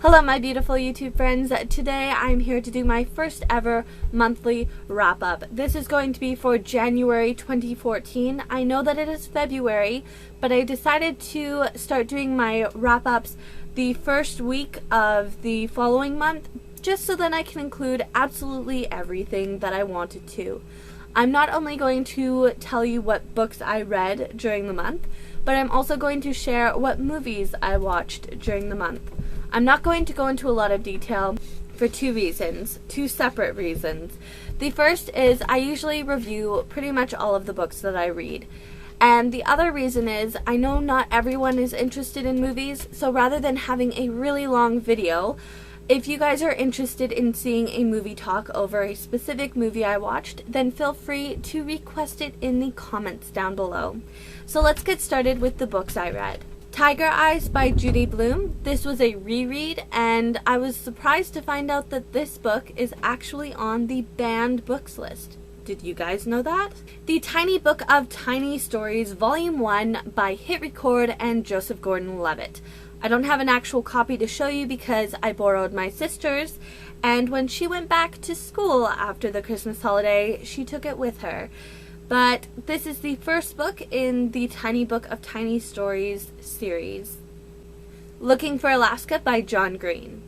Hello my beautiful YouTube friends. Today I'm here to do my first ever monthly wrap up. This is going to be for January 2014. I know that it is February, but I decided to start doing my wrap ups the first week of the following month, just so that I can include absolutely everything that I wanted to. I'm not only going to tell you what books I read during the month, but I'm also going to share what movies I watched during the month. I'm not going to go into a lot of detail for two separate reasons. The first is I usually review pretty much all of the books that I read. And the other reason is I know not everyone is interested in movies, so rather than having a really long video, if you guys are interested in seeing a movie talk over a specific movie I watched, then feel free to request it in the comments down below. So let's get started with the books I read. Tiger Eyes by Judy Blume. This was a reread, and I was surprised to find out that this book is actually on the banned books list. Did you guys know that? The Tiny Book of Tiny Stories Volume 1 by Hit Record and Joseph Gordon-Levitt. I don't have an actual copy to show you because I borrowed my sister's, and when she went back to school after the Christmas holiday, she took it with her. But this is the first book in the Tiny Book of Tiny Stories series. Looking for Alaska by John Green.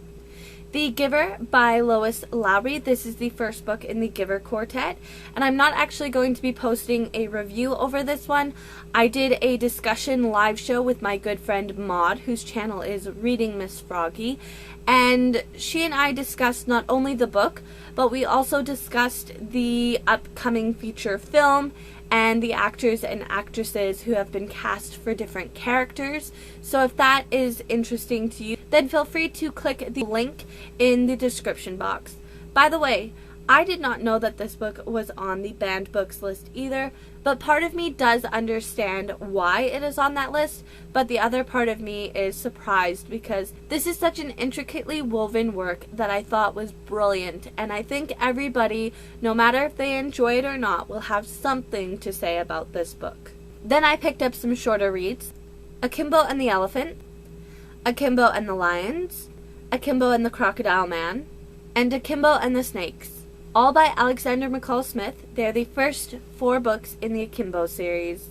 The Giver by Lois Lowry. This is the first book in the Giver Quartet, and I'm not actually going to be posting a review over this one. I did a discussion live show with my good friend Maud, whose channel is Reading Miss Froggy, and she and I discussed not only the book, but we also discussed the upcoming feature film and the actors and actresses who have been cast for different characters. So if that is interesting to you, then feel free to click the link in the description box. By the way, I did not know that this book was on the banned books list either, but part of me does understand why it is on that list, but the other part of me is surprised because this is such an intricately woven work that I thought was brilliant, and I think everybody, no matter if they enjoy it or not, will have something to say about this book. Then I picked up some shorter reads. Akimbo and the Elephant, Akimbo and the Lions, Akimbo and the Crocodile Man, and Akimbo and the Snakes. All by Alexander McCall Smith. They're the first 4 books in the Akimbo series.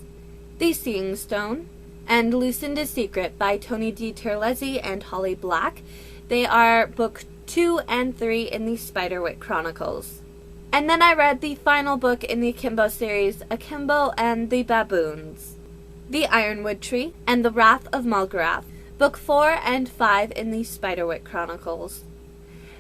The Seeing Stone and Lucinda's Secret by Tony D. Terlizzi and Holly Black. They are book 2 and 3 in the Spiderwick Chronicles. And then I read the final book in the Akimbo series, Akimbo and the Baboons. The Ironwood Tree and The Wrath of Mulgarath. Book 4 and 5 in the Spiderwick Chronicles.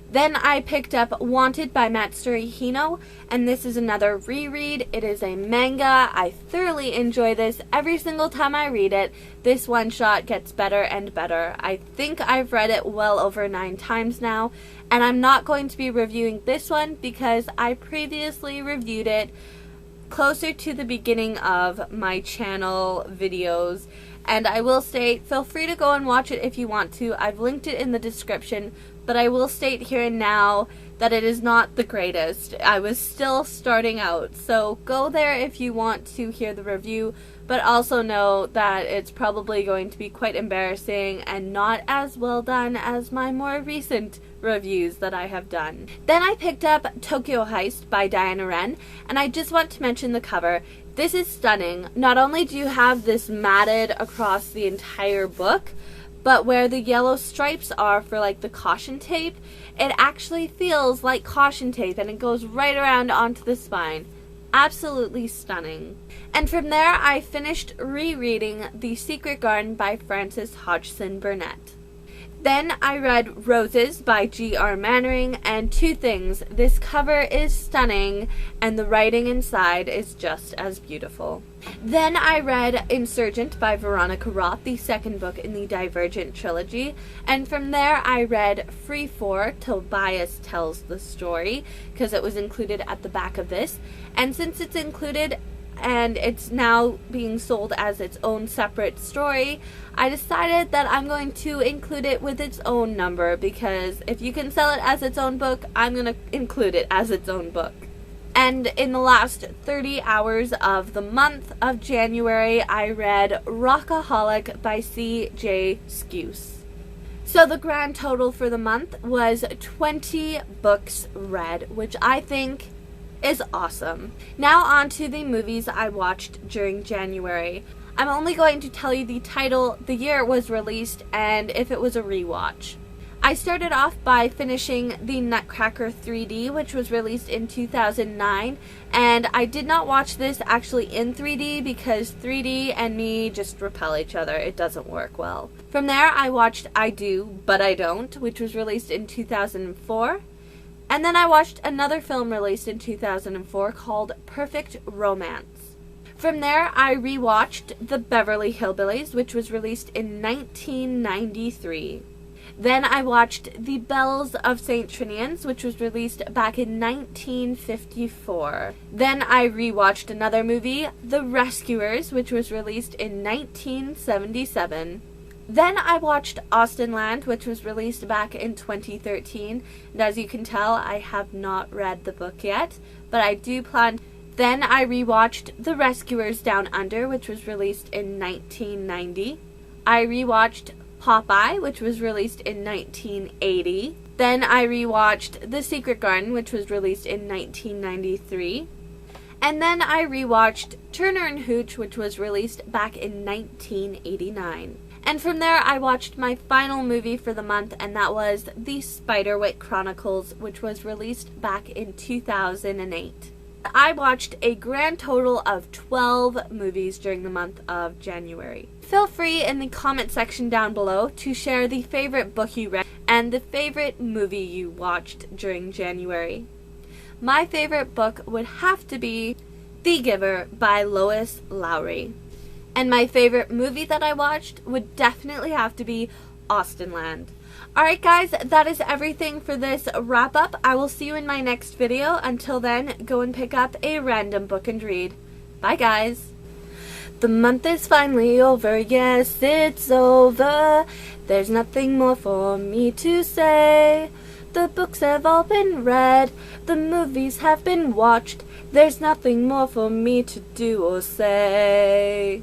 Then I picked up Wanted by Matsuri Hino, and this is another reread. It is a manga. I thoroughly enjoy this. Every single time I read it, this one-shot gets better and better. I think I've read it well over 9 times now, and I'm not going to be reviewing this one because I previously reviewed it closer to the beginning of my channel videos. And I will state, feel free to go and watch it if you want to. I've linked it in the description, but I will state here and now that it is not the greatest. I was still starting out, so go there if you want to hear the review, but also know that it's probably going to be quite embarrassing and not as well done as my more recent reviews that I have done. Then I picked up Tokyo Heist by Diana Wren, and I just want to mention the cover. This is stunning. Not only do you have this matted across the entire book, but where the yellow stripes are for like the caution tape, it actually feels like caution tape and it goes right around onto the spine. Absolutely stunning. And from there I finished rereading The Secret Garden by Frances Hodgson Burnett. Then I read Roses by G.R. Mannering, and 2 things. This cover is stunning, and the writing inside is just as beautiful. Then I read Insurgent by Veronica Roth, the second book in the Divergent trilogy, and from there I read Free For, Tobias Tells the Story, because it was included at the back of this, and since it's included and it's now being sold as its own separate story, I decided that I'm going to include it with its own number, because if you can sell it as its own book, I'm going to include it as its own book. And in the last 30 hours of the month of January, I read Rockaholic by C.J. Skuse. So the grand total for the month was 20 books read, which I think is awesome. Now on to the movies I watched during January. I'm only going to tell you the title, the year it was released, and if it was a rewatch. I started off by finishing the Nutcracker 3D, which was released in 2009, and I did not watch this actually in 3D because 3D and me just repel each other. It doesn't work well. From there, I watched I Do, But I Don't, which was released in 2004, and then I watched another film released in 2004 called Perfect Romance. From there, I rewatched The Beverly Hillbillies, which was released in 1993. Then I watched The Bells of St. Trinian's, which was released back in 1954. Then I rewatched another movie, The Rescuers, which was released in 1977. Then I watched Austenland, which was released back in 2013. And as you can tell, I have not read the book yet, but I do plan. Then I rewatched The Rescuers Down Under, which was released in 1990. I rewatched Popeye, which was released in 1980. Then I rewatched The Secret Garden, which was released in 1993. And then I rewatched Turner and Hooch, which was released back in 1989. And from there I watched my final movie for the month, and that was The Spiderwick Chronicles, which was released back in 2008. I watched a grand total of 12 movies during the month of January. Feel free in the comment section down below to share the favorite book you read and the favorite movie you watched during January. My favorite book would have to be The Giver by Lois Lowry. And my favorite movie that I watched would definitely have to be Austenland. Alright guys, that is everything for this wrap up. I will see you in my next video. Until then, go and pick up a random book and read. Bye guys. The month is finally over, yes it's over. There's nothing more for me to say. The books have all been read, the movies have been watched. There's nothing more for me to do or say.